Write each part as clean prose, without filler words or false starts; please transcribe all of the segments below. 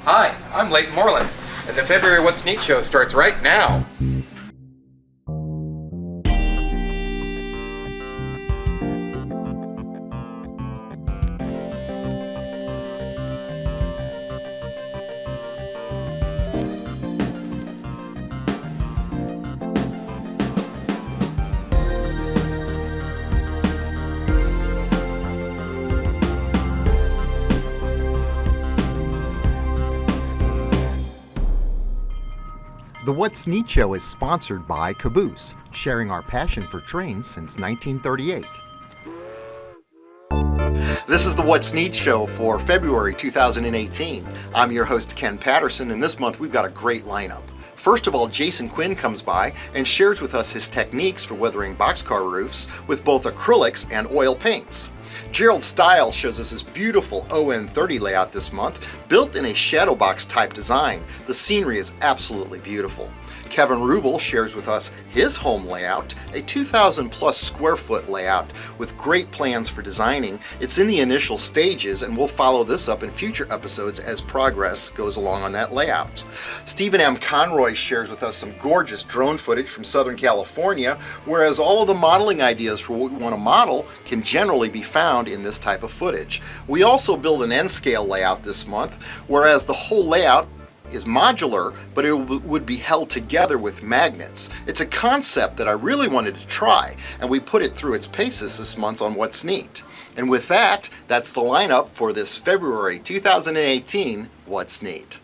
Hi, I'm Leighton Moreland, and the February What's Neat show starts right now. The What's Neat show is sponsored by Caboose, sharing our passion for trains since 1938. This is the What's Neat show for February 2018. I'm your host, Ken Patterson, and this month we've got a great lineup. First of all, Jason Quinn comes by and shares with us his techniques for weathering boxcar roofs with both acrylics and oil paints. Gerald Styles shows us his beautiful ON30 layout this month, built in a shadow box type design. The scenery is absolutely beautiful. Kevin Rubel shares with us his home layout, a 2,000 plus square foot layout with great plans for designing. It's in the initial stages, and we'll follow this up in future episodes as progress goes along on that layout. Stephen M Conroy shares with us some gorgeous drone footage from Southern California, whereas all of the modeling ideas for what we want to model can generally be found in this type of footage. We also build an N-scale layout this month, whereas the whole layout is modular, but it would be held together with magnets. It's a concept that I really wanted to try, and we put it through its paces this month on What's Neat. And with that, that's the lineup for this February 2018 What's Neat.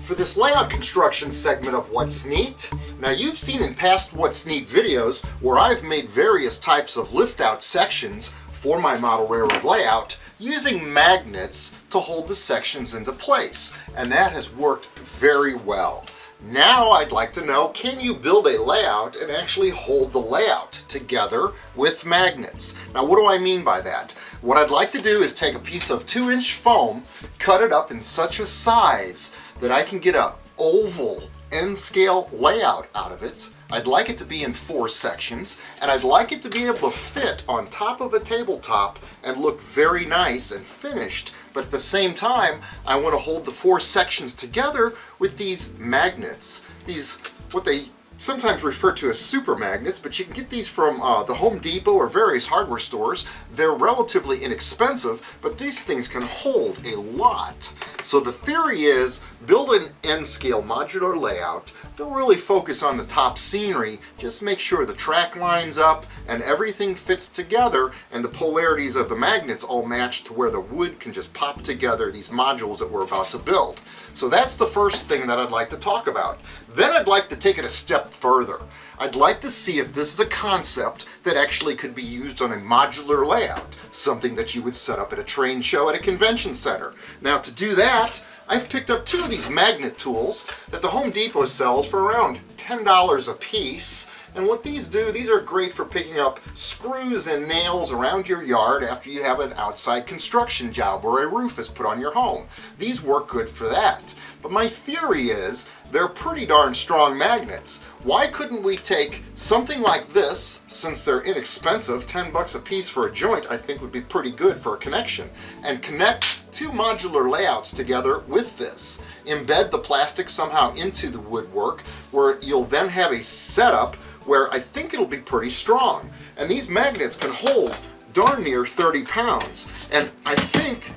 For this layout construction segment of What's Neat, now you've seen in past What's Neat videos where I've made various types of lift-out sections for my model railroad layout using magnets to hold the sections into place, and that has worked very well. Now I'd like to know, can you build a layout and actually hold the layout together with magnets? Now what do I mean by that? What I'd like to do is take a piece of 2-inch foam, cut it up in such a size that I can get an oval N-scale layout out of it. I'd like it to be in 4 sections, and I'd like it to be able to fit on top of a tabletop and look very nice and finished. But at the same time, I want to hold the 4 sections together with these magnets. These, what they sometimes refer to as super magnets, but you can get these from the Home Depot or various hardware stores. They're relatively inexpensive, but these things can hold a lot. So the theory is, build an N-scale modular layout. Don't really focus on the top scenery, just make sure the track lines up and everything fits together and the polarities of the magnets all match to where the wood can just pop together these modules that we're about to build. So that's the first thing that I'd like to talk about. Then I'd like to take it a step further. I'd like to see if this is a concept that actually could be used on a modular layout, something that you would set up at a train show at a convention center. Now to do that, I've picked up 2 of these magnet tools that the Home Depot sells for around $10 a piece. And what these do, these are great for picking up screws and nails around your yard after you have an outside construction job or a roof is put on your home. These work good for that. But my theory is they're pretty darn strong magnets. Why couldn't we take something like this, since they're inexpensive, 10 bucks a piece for a joint I think would be pretty good for a connection, and connect 2 modular layouts together with this. Embed the plastic somehow into the woodwork where you'll then have a setup where I think it'll be pretty strong. And these magnets can hold darn near 30 pounds. And I think,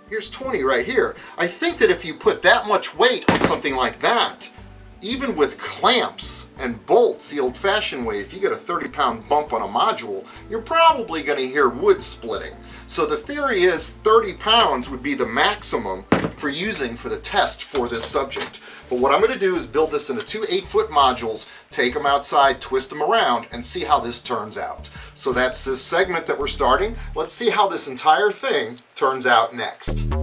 here's 20 right here. I think that if you put that much weight on something like that, even with clamps and bolts the old-fashioned way, if you get a 30-pound bump on a module, you're probably going to hear wood splitting. So the theory is 30 pounds would be the maximum for using for the test for this subject. But what I'm going to do is build this into 2 8-foot modules, take them outside, twist them around, and see how this turns out. So that's this segment that we're starting. Let's see how this entire thing turns out next.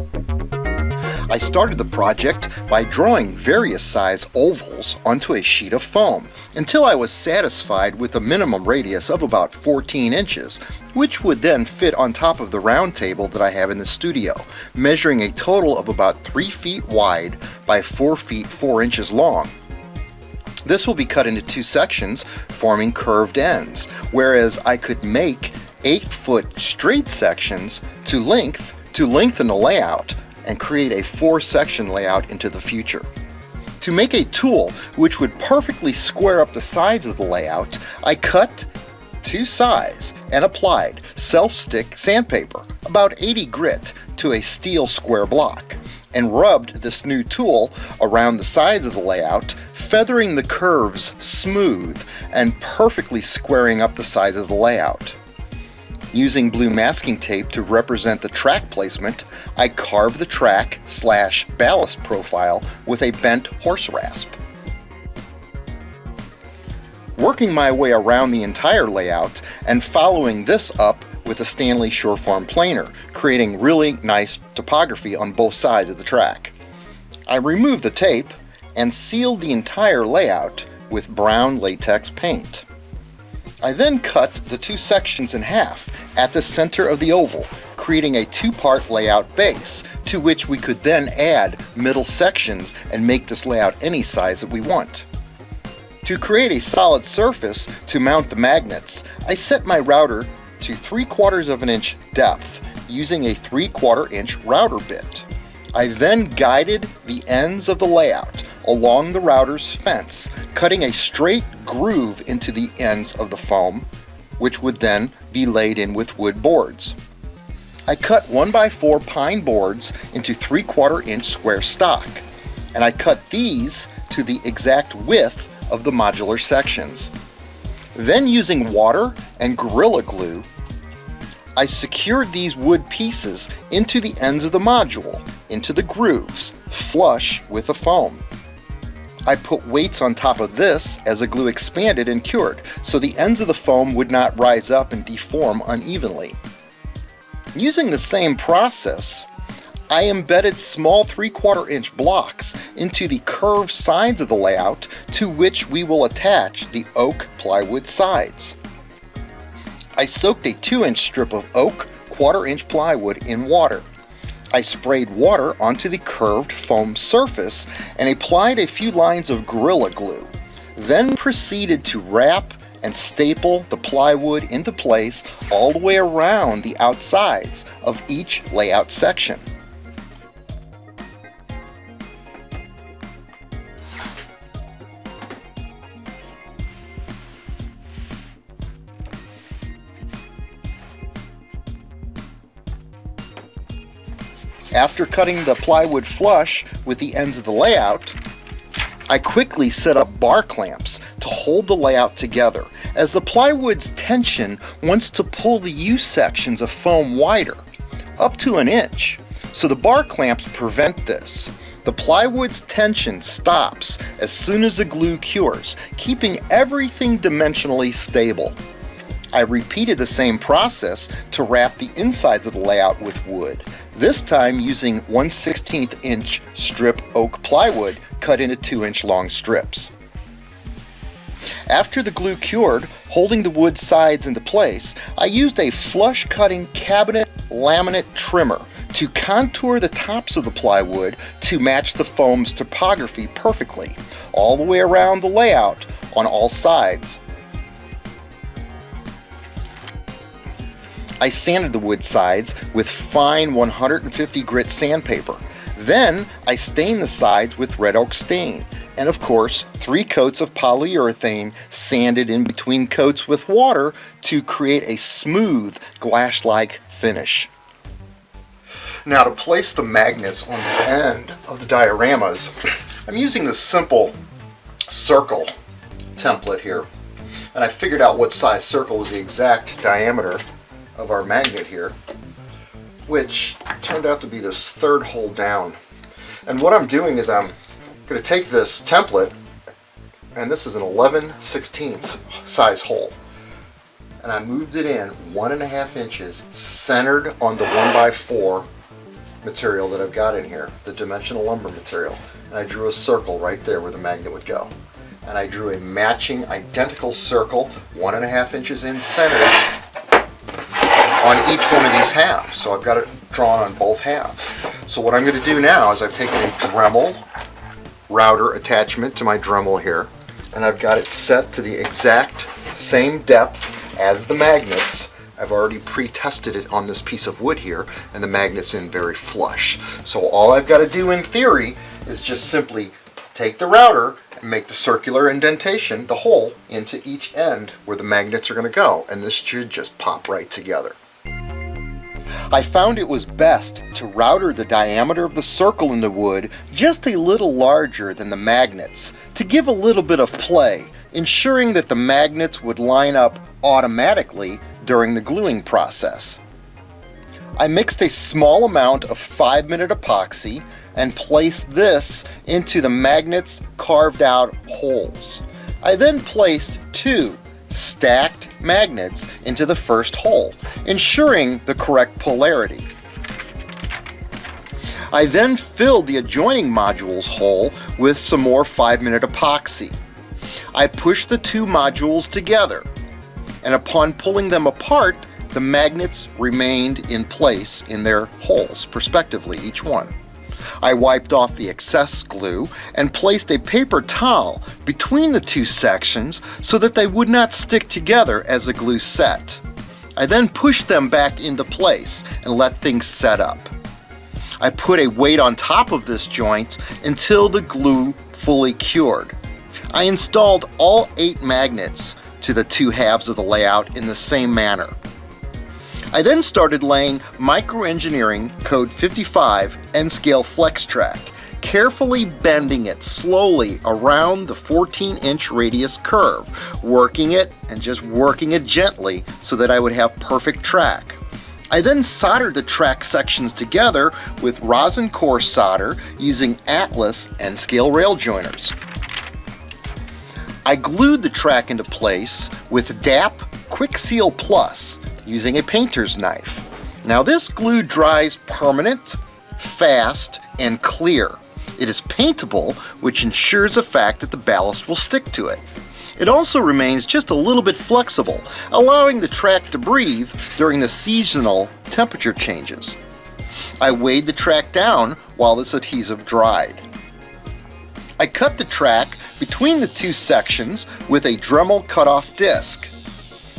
I started the project by drawing various size ovals onto a sheet of foam until I was satisfied with a minimum radius of about 14 inches, which would then fit on top of the round table that I have in the studio, measuring a total of about 3 feet wide by 4 feet 4 inches long. This will be cut into 2 sections, forming curved ends, whereas I could make 8-foot straight sections to lengthen the layout and create a 4-section layout into the future. To make a tool which would perfectly square up the sides of the layout, I cut 2 sides and applied self-stick sandpaper, about 80 grit, to a steel square block, and rubbed this new tool around the sides of the layout, feathering the curves smooth and perfectly squaring up the sides of the layout. Using blue masking tape to represent the track placement, I carved the track/ballast profile with a bent horse rasp. Working my way around the entire layout and following this up with a Stanley Sureform planer, creating really nice topography on both sides of the track. I removed the tape and sealed the entire layout with brown latex paint. I then cut the 2 sections in half at the center of the oval, creating a 2-part layout base, to which we could then add middle sections and make this layout any size that we want. To create a solid surface to mount the magnets, I set my router to 3/4 of an inch depth using a 3/4 inch router bit. I then guided the ends of the layout along the router's fence, cutting a straight groove into the ends of the foam, which would then be laid in with wood boards. I cut 1x4 pine boards into 3/4 inch square stock, and I cut these to the exact width of the modular sections. Then, using water and Gorilla Glue, I secured these wood pieces into the ends of the module, into the grooves, flush with the foam. I put weights on top of this as the glue expanded and cured, so the ends of the foam would not rise up and deform unevenly. Using the same process, I embedded small 3/4 inch blocks into the curved sides of the layout, to which we will attach the oak plywood sides. I soaked a 2-inch strip of oak 1/4 inch plywood in water. I sprayed water onto the curved foam surface and applied a few lines of Gorilla Glue, then proceeded to wrap and staple the plywood into place all the way around the outsides of each layout section. After cutting the plywood flush with the ends of the layout, I quickly set up bar clamps to hold the layout together, as the plywood's tension wants to pull the U-sections of foam wider, up to an inch, so the bar clamps prevent this. The plywood's tension stops as soon as the glue cures, keeping everything dimensionally stable. I repeated the same process to wrap the insides of the layout with wood, this time using 1/16 inch strip oak plywood cut into 2-inch long strips. After the glue cured, holding the wood sides into place, I used a flush cutting cabinet laminate trimmer to contour the tops of the plywood to match the foam's topography perfectly, all the way around the layout on all sides. I sanded the wood sides with fine 150 grit sandpaper. Then I stained the sides with red oak stain, and of course 3 coats of polyurethane sanded in between coats with water to create a smooth glass-like finish. Now, to place the magnets on the end of the dioramas, I'm using this simple circle template here, and I figured out what size circle was the exact diameter of our magnet here, which turned out to be this 3rd hole down. And what I'm doing is I'm going to take this template, and this is an 11/16 size hole, and I moved it in 1.5 inches centered on the 1x4 material that I've got in here, the dimensional lumber material, and I drew a circle right there where the magnet would go. And I drew a matching identical circle 1.5 inches in centered on each one of these halves. So I've got it drawn on both halves. So what I'm going to do now is I've taken a Dremel router attachment to my Dremel here, and I've got it set to the exact same depth as the magnets. I've already pre-tested it on this piece of wood here, and the magnet's in very flush. So all I've got to do in theory is just simply take the router and make the circular indentation, the hole, into each end where the magnets are going to go, and this should just pop right together. I found it was best to router the diameter of the circle in the wood just a little larger than the magnets to give a little bit of play, ensuring that the magnets would line up automatically during the gluing process. I mixed a small amount of 5-minute epoxy and placed this into the magnets' carved out holes. I then placed 2 stacked magnets into the first hole, ensuring the correct polarity. I then filled the adjoining module's hole with some more 5-minute epoxy. I pushed the 2 modules together, and upon pulling them apart, the magnets remained in place in their holes, respectively, each one. I wiped off the excess glue and placed a paper towel between the 2 sections so that they would not stick together as the glue set. I then pushed them back into place and let things set up. I put a weight on top of this joint until the glue fully cured. I installed all 8 magnets to the 2 halves of the layout in the same manner. I then started laying microengineering code 55 N-scale flex track, carefully bending it slowly around the 14-inch radius curve, working it and just working it gently so that I would have perfect track. I then soldered the track sections together with rosin core solder using Atlas N-scale rail joiners. I glued the track into place with DAP Quick Seal Plus using a painter's knife. Now this glue dries permanent, fast, and clear. It is paintable, which ensures the fact that the ballast will stick to it. It also remains just a little bit flexible, allowing the track to breathe during the seasonal temperature changes. I weighed the track down while this adhesive dried. I cut the track between the 2 sections with a Dremel cutoff disc.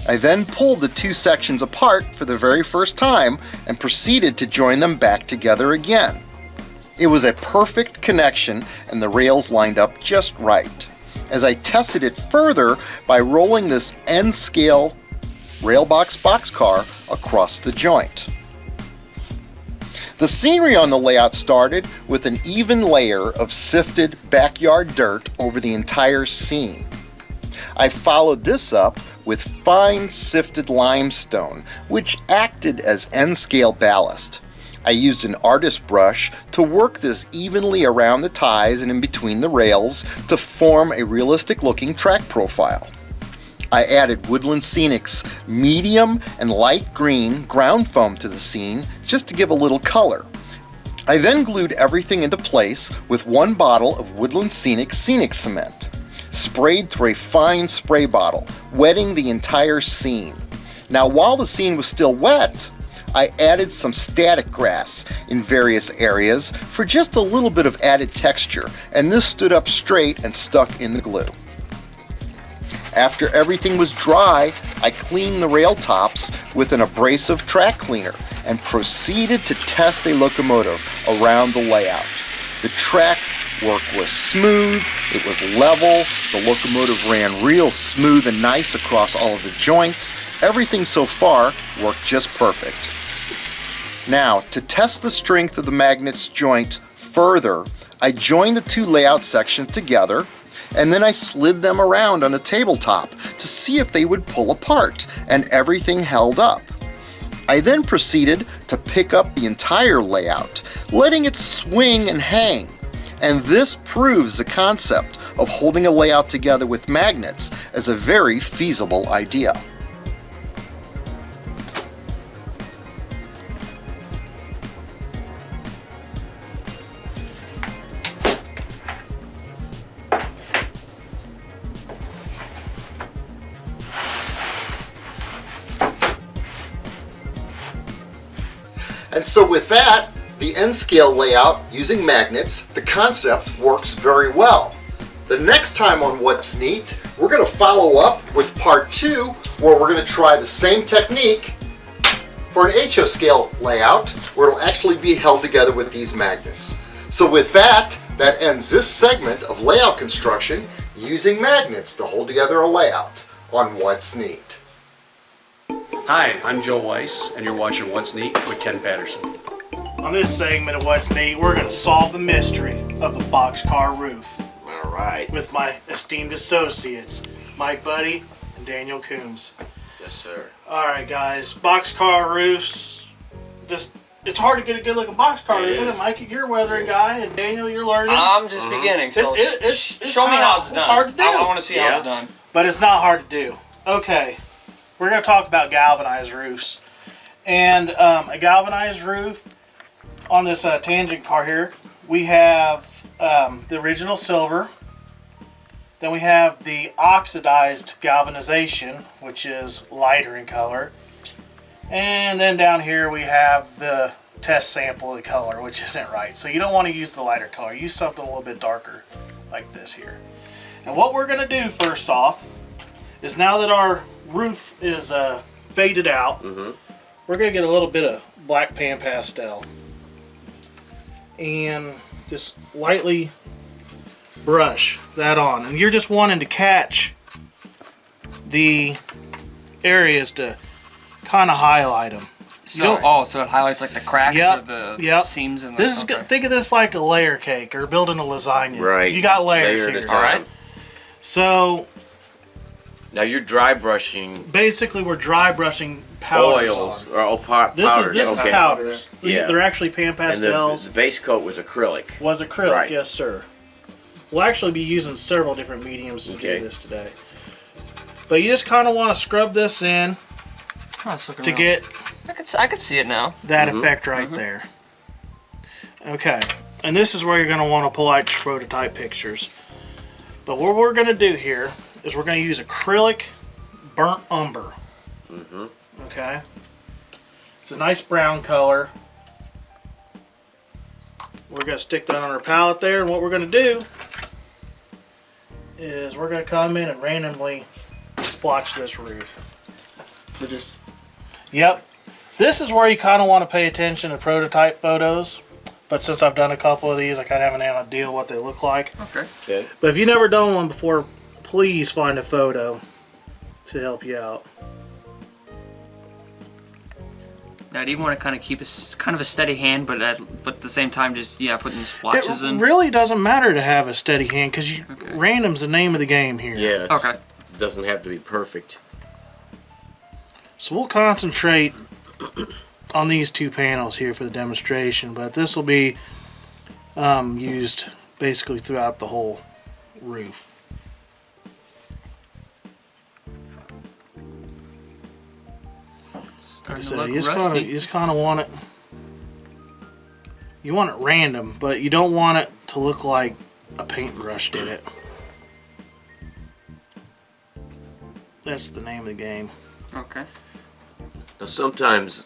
I then pulled the 2 sections apart for the very first time and proceeded to join them back together again. It was a perfect connection and the rails lined up just right, as I tested it further by rolling this N-scale Railbox Boxcar across the joint. The scenery on the layout started with an even layer of sifted backyard dirt over the entire scene. I followed this up with fine sifted limestone, which acted as N-scale ballast. I used an artist brush to work this evenly around the ties and in between the rails to form a realistic looking track profile. I added Woodland Scenic's medium and light green ground foam to the scene just to give a little color. I then glued everything into place with 1 bottle of Woodland Scenic Cement, sprayed through a fine spray bottle, wetting the entire scene. Now while the scene was still wet, I added some static grass in various areas for just a little bit of added texture, and this stood up straight and stuck in the glue. After everything was dry, I cleaned the rail tops with an abrasive track cleaner and proceeded to test a locomotive around the layout. The track work was smooth, it was level, the locomotive ran real smooth and nice across all of the joints. Everything so far worked just perfect. Now, to test the strength of the magnets joint further, I joined the 2 layout sections together, and then I slid them around on a tabletop to see if they would pull apart, and everything held up. I then proceeded to pick up the entire layout, letting it swing and hang. And this proves the concept of holding a layout together with magnets as a very feasible idea. And so with that, the N scale layout using magnets, the concept works very well. The next time on What's Neat, we're going to follow up with part 2, where we're going to try the same technique for an HO scale layout, where it'll actually be held together with these magnets. So with that, that ends this segment of layout construction using magnets to hold together a layout on What's Neat. Hi, I'm Joe Weiss, and you're watching What's Neat with Ken Patterson. On this segment of What's Neat, we're going to solve the mystery of the boxcar roof All right. with my esteemed associates, Mike Budde and Daniel Coombs. Yes, sir. All right, guys, boxcar roofs, it's hard to get a good looking boxcar It roof, isn't is. it? Mike, you're a weathering guy, and Daniel, you're learning. I'm just beginning, so It's show me how it's it's done. hard to do. I want to see how Yeah. it's done. But it's not hard to do. Okay, we're going to talk about galvanized roofs. And a galvanized roof on this tangent car here, we have the original silver. Then we have the oxidized galvanization, which is lighter in color. And then down here we have the test sample of the color, which isn't right. So you don't want to use the lighter color. Use something a little bit darker like this here. And what we're going to do first off is, now that our roof is faded out, we're going to get a little bit of black pan pastel and just lightly brush that on. And you're just wanting to catch the areas to kind of highlight them. So, so it highlights like the cracks Yep, or the yep. seams in the. This is okay. think of this like a layer cake or building a lasagna. Right. You got layers Layer at a here. time. All right. So Now you're dry brushing basically, we're dry brushing powders oils on. or powders. This is okay. powders. Yeah. They're actually pan And pastels. the base coat was acrylic. Was acrylic, Right. yes, sir. We'll actually be using several different mediums to Okay. do this today. But you just kind of want to scrub this in Oh, it's looking to real- get I could see it now. that effect right there. Okay, and this is where you're going to want to pull out your prototype pictures. But what we're going to do here is we're going to use acrylic burnt umber. Okay, it's a nice brown color. We're going to stick that on our palette there, and what we're going to do is we're going to come in and randomly splotch this roof. So just Yep. This is where you kind of want to pay attention to prototype photos. But since I've done a couple of these, I kind of have an idea what they look like. okay. Okay. But if you've never done one before, please find a photo to help you out. Now, do you want to kind of keep kind of a steady hand, but at the same time, just putting splotches It in? really doesn't matter to have a steady hand because random's the name of the game here. Yeah. Okay. It doesn't have to be perfect. So we'll concentrate on these two panels here for the demonstration, but this will be used basically throughout the whole roof. Like I Starting to said, look you rusty. just kind of want it. You want it random, but you don't want it to look like a paintbrush did it. That's the name of the game. Okay. Now sometimes,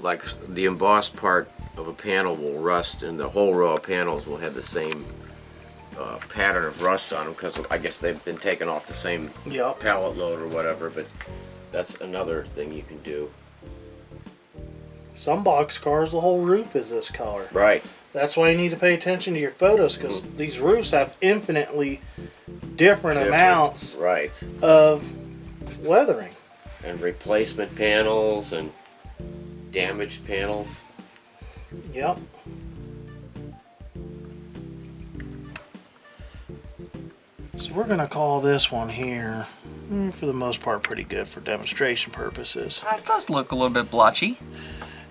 like the embossed part of a panel will rust, and the whole row of panels will have the same pattern of rust on them because I guess they've been taken off the same Yep. pallet load or whatever. But that's another thing you can do. Some box cars, the whole roof is this color. Right. That's why you need to pay attention to your photos because these roofs have infinitely different amounts Right. of weathering. And replacement panels and damaged panels. Yep. So we're going to call this one here, for the most part, pretty good for demonstration purposes. That does look a little bit blotchy.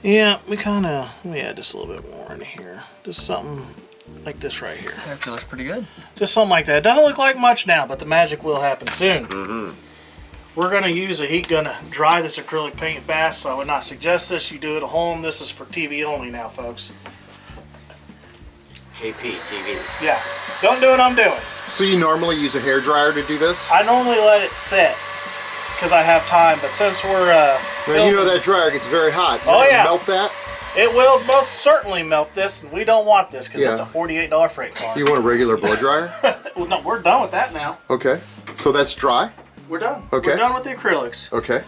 Yeah, we add just a little bit more in here. Just something like this right here. Actually looks pretty good. Just something like that. It doesn't look like much now, but the magic will happen soon. We're going to use a heat gun to dry this acrylic paint fast, so I would not suggest this. You do it at home. This is for TV only now, folks. KP TV. Yeah, don't do what I'm doing. So you normally use a hairdryer to do this? I normally let it sit because I have time, but since we're Now you know that dryer gets very hot. You Oh, have to yeah. Melt that. It will most certainly melt this, and we don't want this because Yeah. it's a $48 freight car. You want a regular blow dryer? Well, no, we're done with that now. Okay. So that's dry? We're done. Okay. We're done with the acrylics. Okay.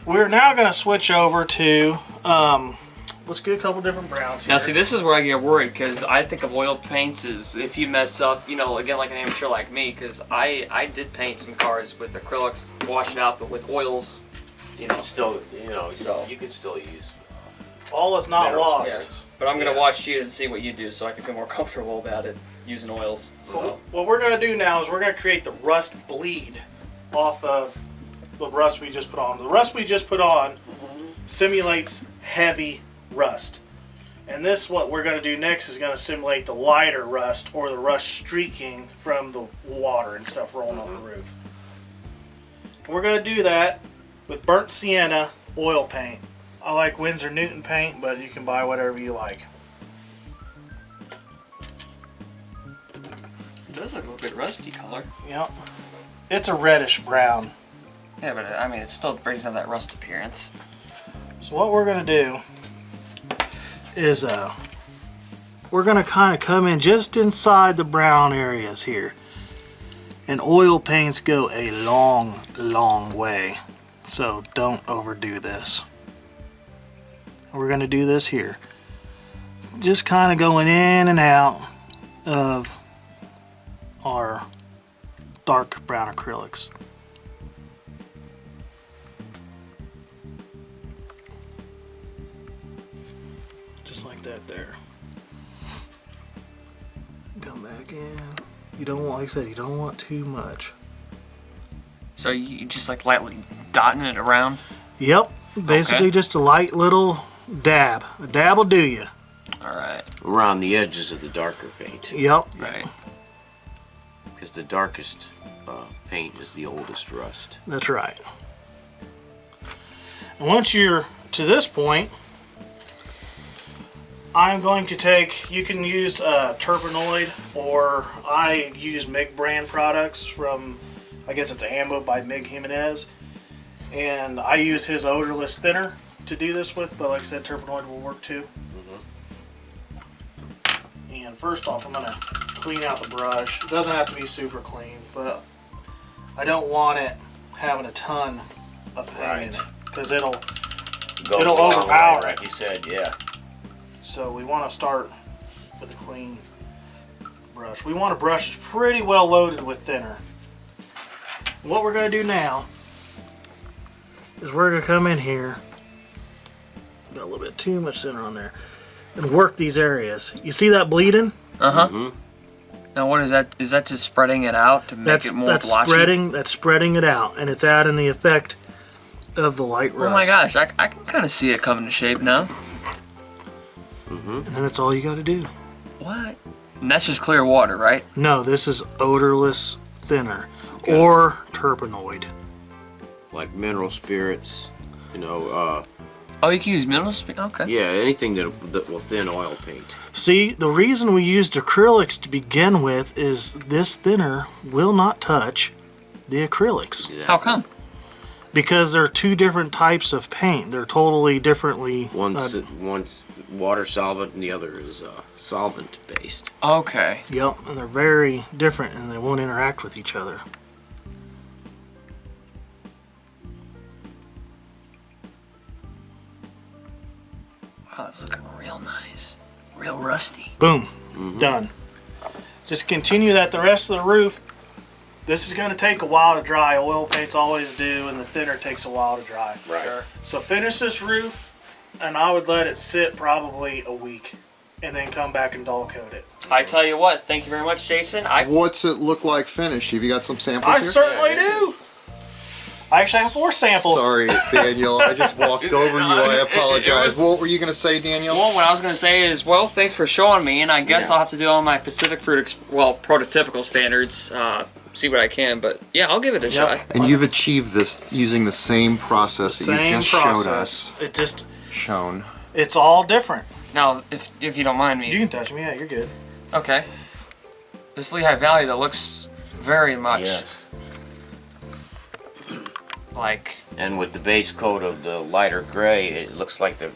We're now going to switch over to, let's get a couple different browns here. Now, see, this is where I get worried because I think of oil paints as if you mess up, you know, again, like an amateur like me, because I did paint some cars with acrylics, wash it out, but with oils, you know. Still, you know, So- you could still use All is not mineral lost. spirits. But I'm going to Yeah. watch you and see what you do so I can feel more comfortable about it using oils. So. What we're going to do now is we're going to create the rust bleed off of the rust we just put on. The rust we just put on simulates heavy rust. And this, what we're going to do next, is going to simulate the lighter rust or the rust streaking from the water and stuff rolling off the roof. And we're going to do that with burnt sienna oil paint. I like Winsor Newton paint, but you can buy whatever you like. It does look a little bit rusty color. Yep. It's a reddish brown. Yeah, but I mean, it still brings out that rust appearance. So what we're going to do is we're going to kind of come in just inside the brown areas here. And oil paints go a long, long way. So don't overdo this. We're going to do this here. Just kind of going in and out of our dark brown acrylics. Just like that there. Come back in. You don't want, like I said, you don't want too much. So you just like lightly dotting it around? Yep, basically Okay. just a light little dab. A dab will do you. Alright, around the edges of the darker paint, Yep. right. because the darkest paint is the oldest rust. That's right. And once you're to this point, I'm going to take, you can use Terpenoid, or I use MIG brand products from, I guess it's Ambo by MIG Jimenez. And I use his odorless thinner to do this with, but like I said, Terpenoid will work too. And first off, I'm going to clean out the brush. It doesn't have to be super clean, but I don't want it having a ton of paint in it, because it'll Goes It'll a long way, overpower it. like you said, yeah. So we want to start with a clean brush. We want a brush that's pretty well loaded with thinner. What we're going to do now is we're going to come in here, got a little bit too much thinner on there, and work these areas. You see that bleeding? Uh-huh. Now what is that? Is that just spreading it out to make it more that's blotchy? that's spreading it out, and it's adding the effect of the light rust. Oh my gosh, I can kind of see it coming to shape now. And then that's all you got to do. What? And that's just clear water, right? No, this is odorless thinner or terpenoid. Like mineral spirits, you know, Oh, you can use mineral spirits? Okay. yeah, anything that will thin oil paint. See, the reason we used acrylics to begin with is this thinner will not touch the acrylics How come? because they're two different types of paint. They're totally differently. One's water solvent and the other is solvent based. Okay. Yep, and they're very different, and they won't interact with each other. Wow, that's looking real nice. Real rusty. Boom, done. Just continue that the rest of the roof. This is going to take a while to dry. Oil paints always do, and the thinner takes a while to dry. Right. Sure. So finish this roof, and I would let it sit probably a week, and then come back and dull coat it. I tell you what, thank you very much, Jason. What's it look like finished? Have you got some samples I here? certainly do. I actually have 4 samples. Sorry, Daniel. I just walked over you. I apologize. was- What were you going to say, Daniel? Well, what I was going to say is, well, thanks for showing me, and I guess Yeah. I'll have to do all my Pacific Fruit, prototypical standards, see what I can, but yeah, I'll give it a shot. And you've achieved this using the same process that you Same just showed process. us. It just, Shown. it's all different. Now, if you don't mind me. You can touch me. Yeah, you're good. Okay. This Lehigh Valley that looks very much like And with the base coat of the lighter gray, it looks like the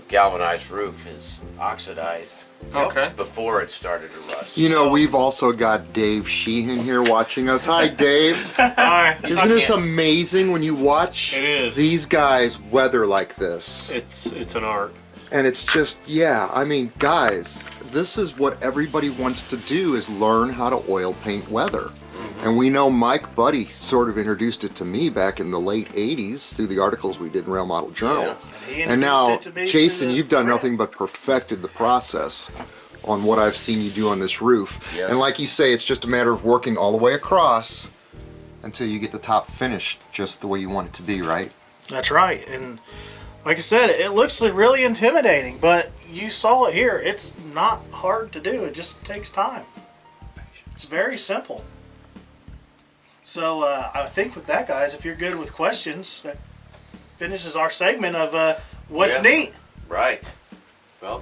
galvanized roof is oxidized Okay. before it started to rust. You know, we've also got Dave Sheehan here watching us. Hi, Dave. Hi. Isn't this amazing when you watch It is. these guys weather like this? It's an art. And it's just, yeah, I mean, guys, this is what everybody wants to do, is learn how to oil paint weather. And we know Mike Budde sort of introduced it to me back in the late 80s through the articles we did in Rail Model Journal. He And now, introduced it to me Jason, through the you've done print. nothing but perfected the process on what I've seen you do on this roof. Yes. And like you say, it's just a matter of working all the way across until you get the top finished just the way you want it to be, right? That's right. And like I said, it looks really intimidating, but you saw it here. It's not hard to do. It just takes time. It's very simple. So I think with that, guys, if you're good with questions, that finishes our segment of What's Yeah. Neat. Right. Well,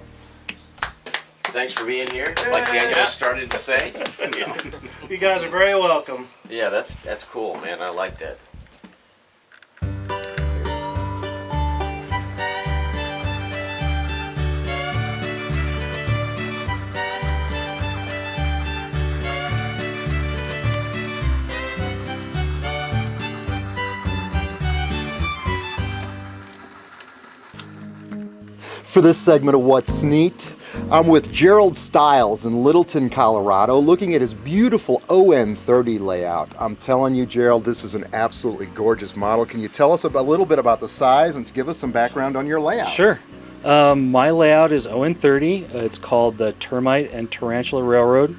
thanks for being here. Like Daniel started to say. You guys are very welcome. Yeah, that's cool, man. I like that. For this segment of What's Neat, I'm with Gerald Styles in Littleton, Colorado, looking at his beautiful ON30 layout. I'm telling you, Gerald, this is an absolutely gorgeous model. Can you tell us a little bit about the size and to give us some background on your layout? Sure. My layout is ON30. It's called the Termite and Tarantula Railroad.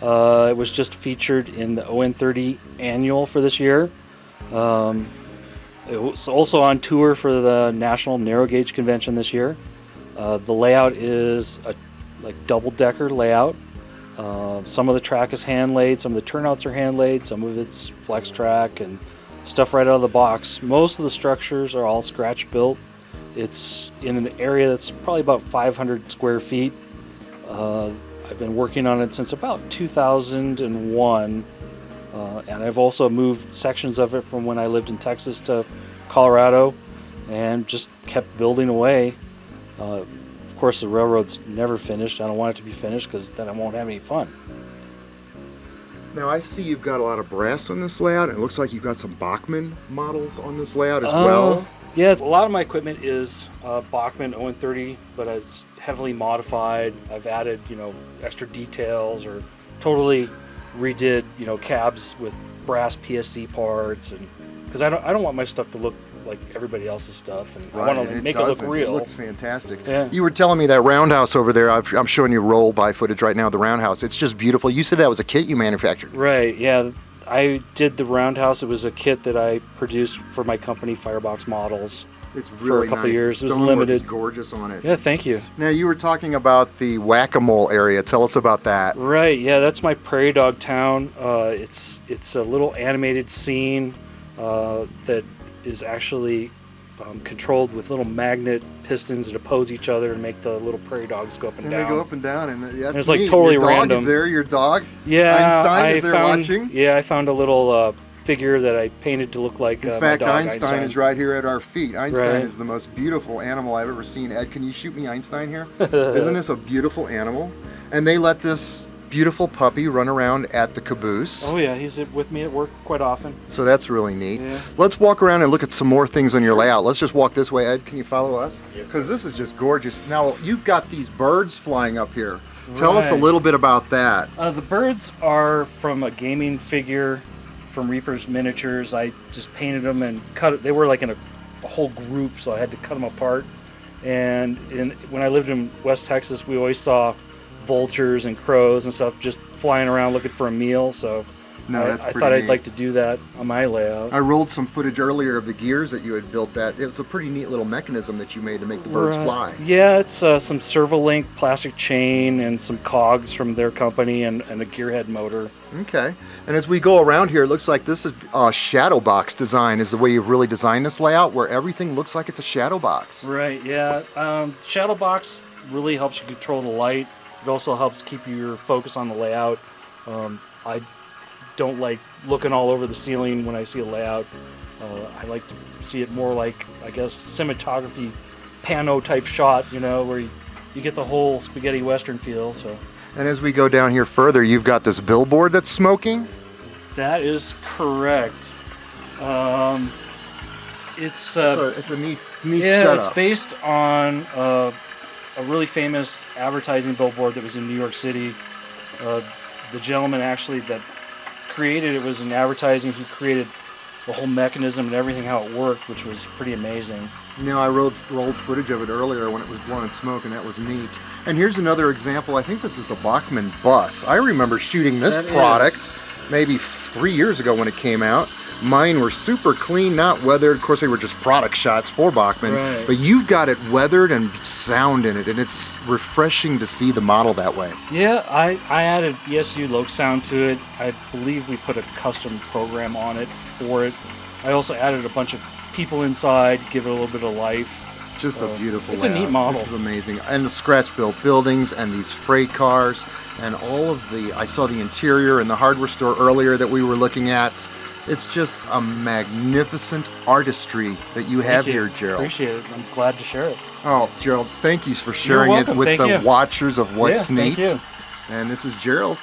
It was just featured in the ON30 annual for this year. It was also on tour for the National Narrow Gauge Convention this year. The layout is a double-decker layout. Some of the track is hand-laid, some of the turnouts are hand-laid, some of it's flex track and stuff right out of the box. Most of the structures are all scratch-built. It's in an area that's probably about 500 square feet. I've been working on it since about 2001, and I've also moved sections of it from when I lived in Texas to Colorado and just kept building away. Of course, the railroad's never finished. I don't want it to be finished because then I won't have any fun. Now, I see you've got a lot of brass on this layout. It looks like you've got some Bachmann models on this layout as well. Yeah, a lot of my equipment is Bachmann ON30, but it's heavily modified. I've added, extra details or totally redid, cabs with brass PSC parts, and because I don't want my stuff to look like everybody else's stuff, and I want to make it look real. It looks fantastic. Yeah. You were telling me that roundhouse over there, I'm showing you roll-by footage right now of the roundhouse. It's just beautiful. You said that was a kit you manufactured. Right, yeah. I did the roundhouse. It was a kit that I produced for my company, Firebox Models. It's really a couple nice. years. The It was stonework limited. is gorgeous on it. Yeah, thank you. Now, you were talking about the Whack-A-Mole area. Tell us about that. Right, yeah, that's my prairie dog town. It's a little animated scene that is actually controlled with little magnet pistons that oppose each other and make the little prairie dogs go up and And down. they go up and down, and that's it's like neat. totally your dog random. Is there your dog? Yeah, Einstein is there found, watching? Yeah, I found a little figure that I painted to look like In my fact, dog, Einstein is right here at our feet. Einstein Right. is the most beautiful animal I've ever seen. Ed, can you shoot me Einstein here? Isn't this a beautiful animal? And they let this beautiful puppy run around at the caboose. Oh yeah, he's with me at work quite often. So that's really neat. Yeah. Let's walk around and look at some more things on your layout. Let's just walk this way. Ed, can you follow us? Because this is just gorgeous. Now, you've got these birds flying up here. Tell us a Right. little bit about that. The birds are from a gaming figure from Reaper's Miniatures. I just painted them and cut it. They were like in a whole group, so I had to cut them apart. And when I lived in West Texas, we always saw vultures and crows and stuff just flying around looking for a meal. So No, that's I pretty thought I'd neat. like to do that on my layout. I rolled some footage earlier of the gears that you had built. That it was a pretty neat little mechanism that you made to make the birds Right. fly. Yeah, it's some Servolink plastic chain and some cogs from their company and a gearhead motor. Okay. And as we go around here, it looks like this is shadow box design is the way you've really designed this layout, where everything looks like it's a shadow box. Right, yeah. Shadow box really helps you control the light. It also helps keep your focus on the layout. I don't like looking all over the ceiling when I see a layout. I like to see it more like, I guess, cinematography, pano type shot, you know, where you get the whole spaghetti western feel. So And as we go down here further, you've got this billboard that's smoking. that is correct. It's It's a neat yeah, setup. it's based on a really famous advertising billboard that was in New York City. The gentleman actually that created it was in advertising. He created the whole mechanism and everything, how it worked, which was pretty amazing. I rolled footage of it earlier when it was blowing smoke, and that was neat. And here's another example. I think this is the Bachmann bus. I remember shooting this That product is. maybe 3 years ago when it came out. Mine were super clean, not weathered. Of course, they were just product shots for Bachmann. Right. But you've got it weathered and sound in it, and it's refreshing to see the model that way. Yeah, I added ESU Loc sound to it. I believe we put a custom program on it for it. I also added a bunch of people inside, give it a little bit of life. Just a beautiful it's a layout. neat model. This is amazing. And the scratch-built buildings and these freight cars and all of the... I saw the interior in the hardware store earlier that we were looking at. It's just a magnificent artistry that you have Thank you. here, Gerald. Appreciate it. I'm glad to share it. Oh, Gerald, thank you for sharing it welcome. with Thank the you. watchers of What's Yeah, Neat. thank you. And this is Gerald.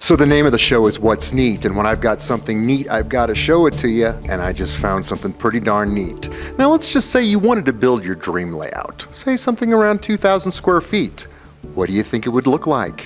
So the name of the show is What's Neat, and when I've got something neat, I've got to show it to you, and I just found something pretty darn neat. Now let's just say you wanted to build your dream layout, say something around 2,000 square feet. What do you think it would look like?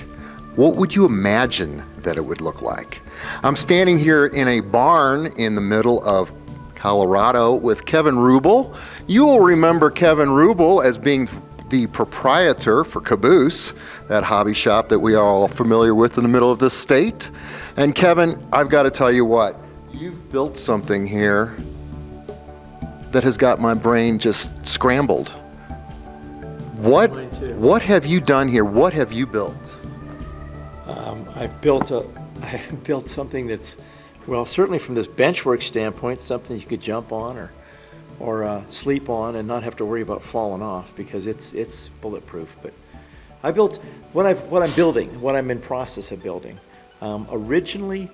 What would you imagine that it would look like? I'm standing here in a barn in the middle of Colorado with Kevin Rubel. You will remember Kevin Rubel as being the proprietor for Caboose, that hobby shop that we are all familiar with in the middle of this state. And Kevin, I've got to tell you what, you've built something here that has got my brain just scrambled. What have you done here? What have you built? I've built something that's, well, certainly from this benchwork standpoint, something you could jump on or sleep on and not have to worry about falling off, because it's bulletproof. But I built what I'm in process of building. Originally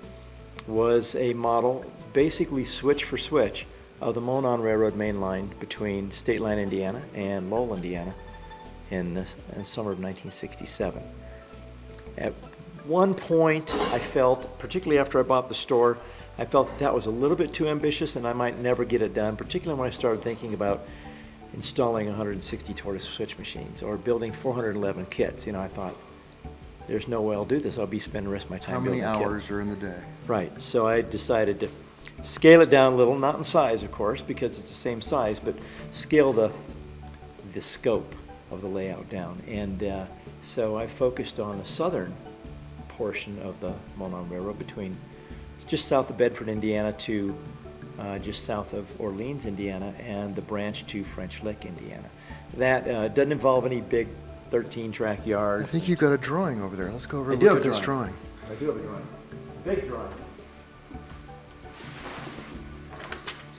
was a model, basically switch for switch, of the Monon Railroad main line between State Line, Indiana and Lowell, Indiana in the summer of 1967. At one point, I felt, particularly after I bought the store, I felt that was a little bit too ambitious and I might never get it done, particularly when I started thinking about installing 160 tortoise switch machines or building 411 kits. You know, I thought, there's no way I'll do this. I'll be spending the rest of my time building kits. How many hours are in the day? Right, so I decided to scale it down a little, not in size, of course, because it's the same size, but scale the scope of the layout down. And so I focused on the southern portion of the Monon Railroad between just south of Bedford, Indiana to just south of Orleans, Indiana, and the branch to French Lick, Indiana. That doesn't involve any big 13-track yards. I think you've got a drawing over there. Let's go over and do look have at a this drawing. I do have a drawing. Big drawing.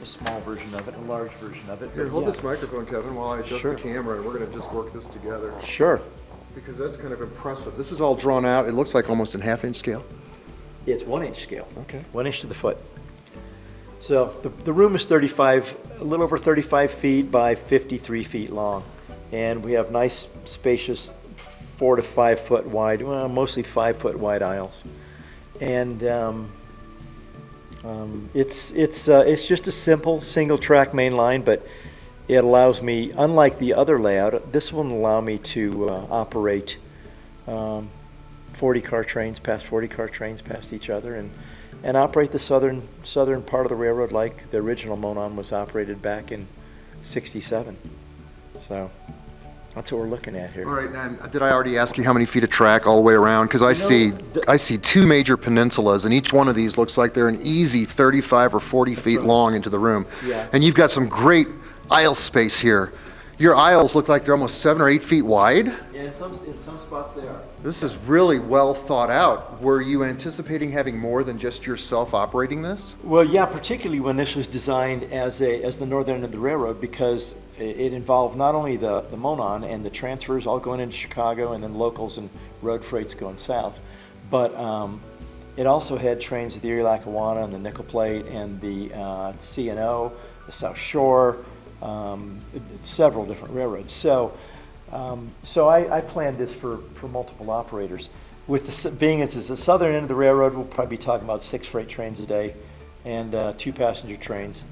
It's a small version of it, a large version of it. Here, hold Yeah. this microphone, Kevin, while I adjust Sure. the camera, and we're going to just work this together. Sure. Because that's kind of impressive. This is all drawn out. It looks like almost in half-inch scale. It's 1-inch scale. Okay. 1 inch to the foot. So the room is a little over 35 feet by 53 feet long. And we have nice, spacious 4 to 5 foot wide, well, mostly 5 foot wide aisles. And it's just a simple single track main line, but it allows me, unlike the other layout, this will allow me to operate 40-car trains past each other, and operate the southern part of the railroad like the original Monon was operated back in '67. So that's what we're looking at here. All right, now, did I already ask you how many feet of track all the way around? Because I see two major peninsulas, and each one of these looks like they're an easy 35 or 40 feet long into the room. Yeah. And you've got some great aisle space here. Your aisles look like they're almost 7 or 8 feet wide. Yeah, in some spots they are. This is really well thought out. Were you anticipating having more than just yourself operating this? Well, yeah, particularly when this was designed as the northern end of the railroad, because it involved not only the Monon and the transfers all going into Chicago and then locals and road freights going south, but it also had trains of the Erie Lackawanna and the Nickel Plate and the C&O, the South Shore, several different railroads. So I planned this for multiple operators. With being it's the southern end of the railroad, we'll probably be talking about 6 freight trains a day and 2 passenger trains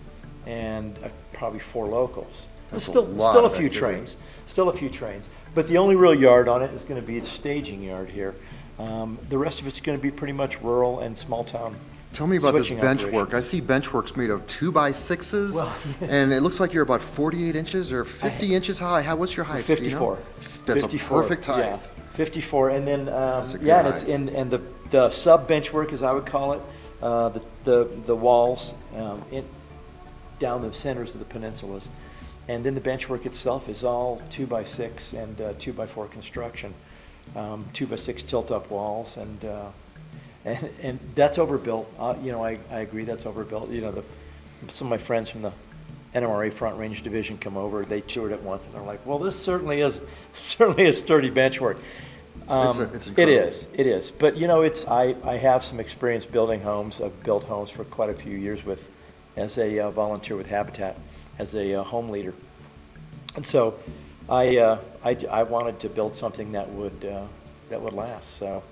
and probably 4 locals. That's Still a few trains. Still a few trains. But the only real yard on it is going to be the staging yard here. The rest of it's going to be pretty much rural and small town. Tell me about this Switching bench operations. work. I see bench works made of 2x6s, Well, and it looks like you're about 48 inches or 50 inches high. What's your height? do you know? 54. That's 54, a perfect height. Yeah, 54, and then a good yeah, and it's height. and the sub bench work, as I would call it, the walls down the centers of the peninsulas, And then the benchwork itself is all 2x6 and 2x4 construction, 2x6 tilt-up walls, and that's overbuilt. You know, I agree that's overbuilt. You know, some of my friends from the NMRA Front Range Division come over. They toured it once, and they're like, "Well, this certainly is sturdy benchwork." It's incredible. It is. But you know, I have some experience building homes. I've built homes for quite a few years as a volunteer with Habitat, as a home leader, and so I wanted to build something that would last. So.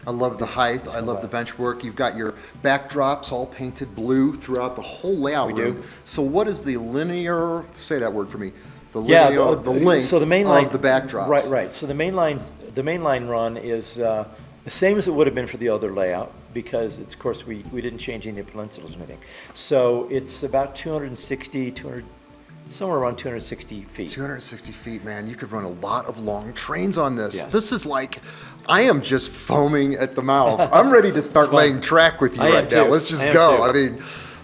I love the height. I love the benchwork. You've got your backdrops all painted blue throughout the whole layout We room. do. So what is the linear, say that word for me, the linear, the length so the main line, of the backdrops? Right. So the main line run is the same as it would have been for the other layout, because it's, of course, we didn't change any of the peninsulas or anything. So it's about 260, somewhere around 260 feet. 260 feet, man. You could run a lot of long trains on this. Yes. This is like, I am just foaming at the mouth. I'm ready to start laying track with you I am right now. too. Let's just I am go. too. I mean,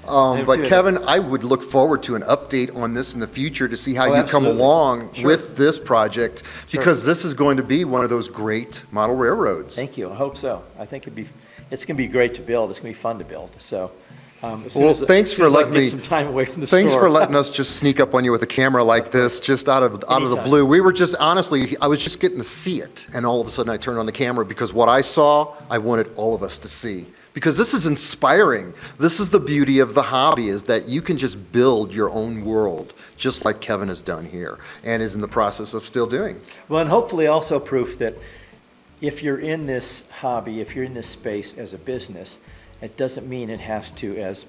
am but too. Kevin, I would look forward to an update on this in the future to see how you come absolutely. along Sure. with this project, because this is going to be one of those great model railroads. Thank you. I hope so. I think it's going to be great to build. It's going to be fun to build. So. Well, thanks for letting me. Some time away from the Thanks store. for letting us just sneak up on you with a camera like this, just out of the Anytime. blue. We were just, honestly, I was just getting to see it, and all of a sudden I turned on the camera because what I saw, I wanted all of us to see. Because this is inspiring. This is the beauty of the hobby, is that you can just build your own world, just like Kevin has done here, and is in the process of still doing. Well, and hopefully also proof that if you're in this hobby, if you're in this space as a business, it doesn't mean it has to, as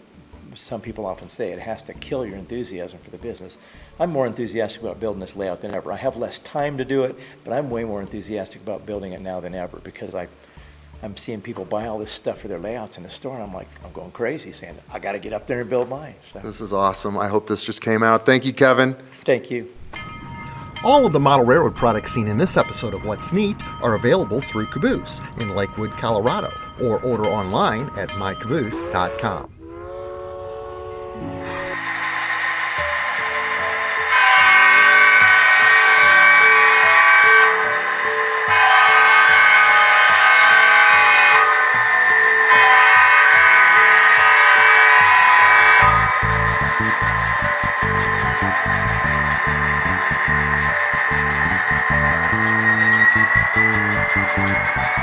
some people often say, it has to kill your enthusiasm for the business. I'm more enthusiastic about building this layout than ever. I have less time to do it, but I'm way more enthusiastic about building it now than ever, because I'm seeing people buy all this stuff for their layouts in the store, and I'm going crazy saying, I got to get up there and build mine. So, This is awesome. I hope this just came out. Thank you, Kevin. thank you. All of the model railroad products seen in this episode of What's Neat are available through Caboose in Lakewood, Colorado, or order online at mycaboose.com. Thank you.